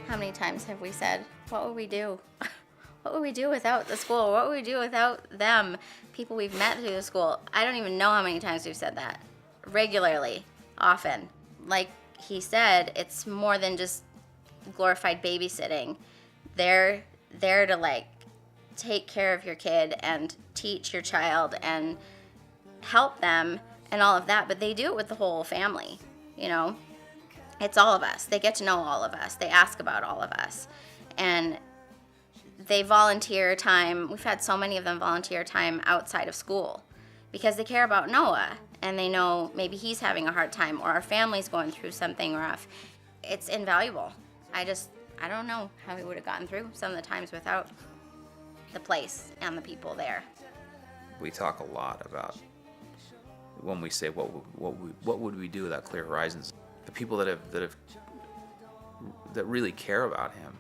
How many times have we said, what would we do? What would we do without the school? What would we do without them? People we've met through the school. I don't even know how many times we've said that. Regularly, often. Like he said, it's more than just glorified babysitting. They're there to like take care of your kid and teach your child and help them and all of that, but they do it with the whole family, you know? It's all of us. They get to know all of us. They ask about all of us. And they volunteer time. We've had so many of them volunteer time outside of school because they care about Noah and they know maybe he's having a hard time or our family's going through something rough. It's invaluable. I don't know how we would have gotten through some of the times without the place and the people there. We talk a lot about when we say what would we do without Clear Horizons. The people that really care about him.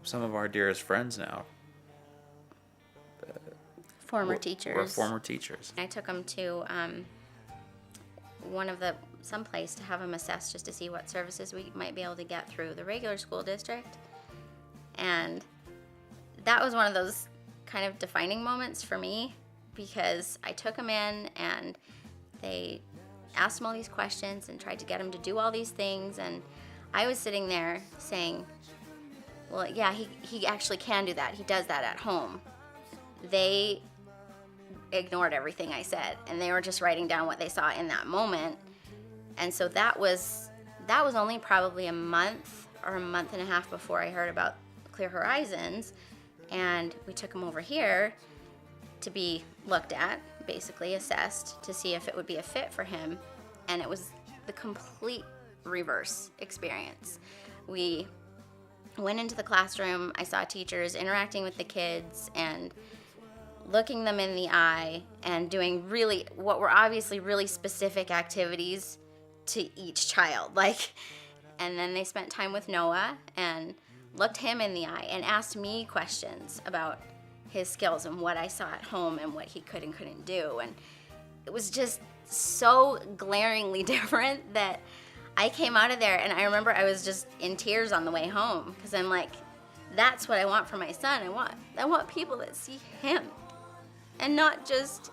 Some of our dearest friends now. Former teachers. We're former teachers. I took him to someplace to have him assessed just to see what services we might be able to get through the regular school district. And that was one of those kind of defining moments for me because I took him in and they asked him all these questions and tried to get him to do all these things, and I was sitting there saying, well, yeah, he actually can do that. He does that at home. They ignored everything I said, and they were just writing down what they saw in that moment. And so that was only probably a month or a month and a half before I heard about Clear Horizons, and we took him over here to be looked at, basically assessed to see if it would be a fit for him, and it was the complete reverse experience. We went into the classroom, I saw teachers interacting with the kids and looking them in the eye and doing really what were obviously really specific activities to each child, and then they spent time with Noah and looked him in the eye and asked me questions about his skills and what I saw at home and what he could and couldn't do. And it was just so glaringly different that I came out of there and I remember I was just in tears on the way home because I'm like, that's what I want for my son. I want people that see him and not just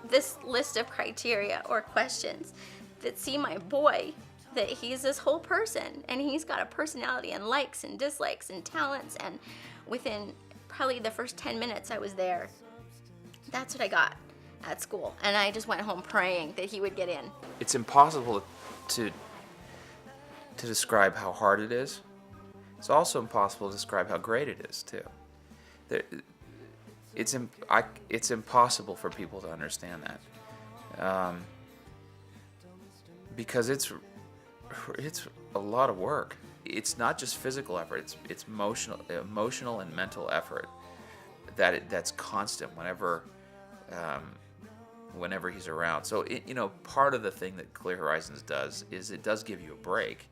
this list of criteria or questions, that see my boy, that he's this whole person and he's got a personality and likes and dislikes and talents. And within probably the first 10 minutes I was there, that's what I got at school. And I just went home praying that he would get in. It's impossible to describe how hard it is. It's also impossible to describe how great it is too. It's impossible for people to understand that, because it's a lot of work. It's not just physical effort. It's emotional and mental effort that's constant whenever he's around. So part of the thing that Clear Horizons does is it does give you a break,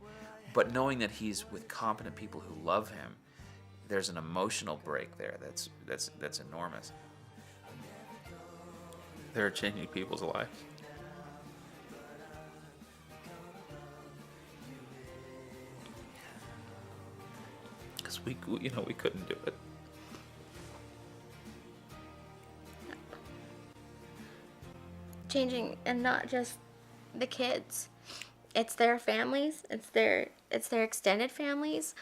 but knowing that he's with competent people who love him, there's an emotional break there that's enormous. They're changing people's lives. Because we couldn't do it. Changing, and not just the kids. It's their families. It's their extended families.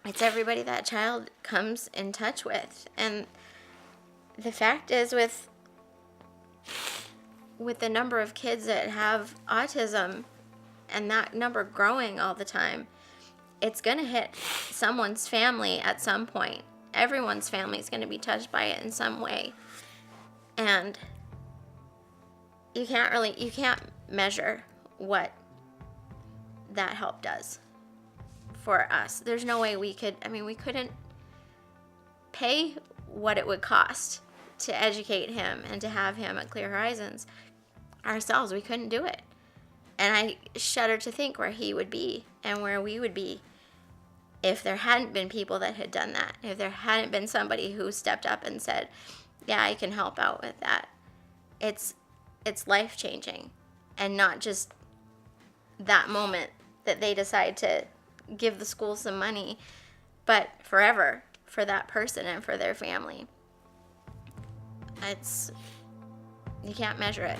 It's everybody that child comes in touch with. And the fact is, with the number of kids that have autism and that number growing all the time, it's going to hit someone's family at some point. Everyone's family is going to be touched by it in some way. And you can't measure what that help does for us. There's no way we couldn't pay what it would cost to educate him and to have him at Clear Horizons ourselves. We couldn't do it. And I shudder to think where he would be and where we would be if there hadn't been people that had done that. If there hadn't been somebody who stepped up and said, yeah, I can help out with that. It's life-changing, and not just that moment that they decide to give the school some money, but forever for that person and for their family. You can't measure it.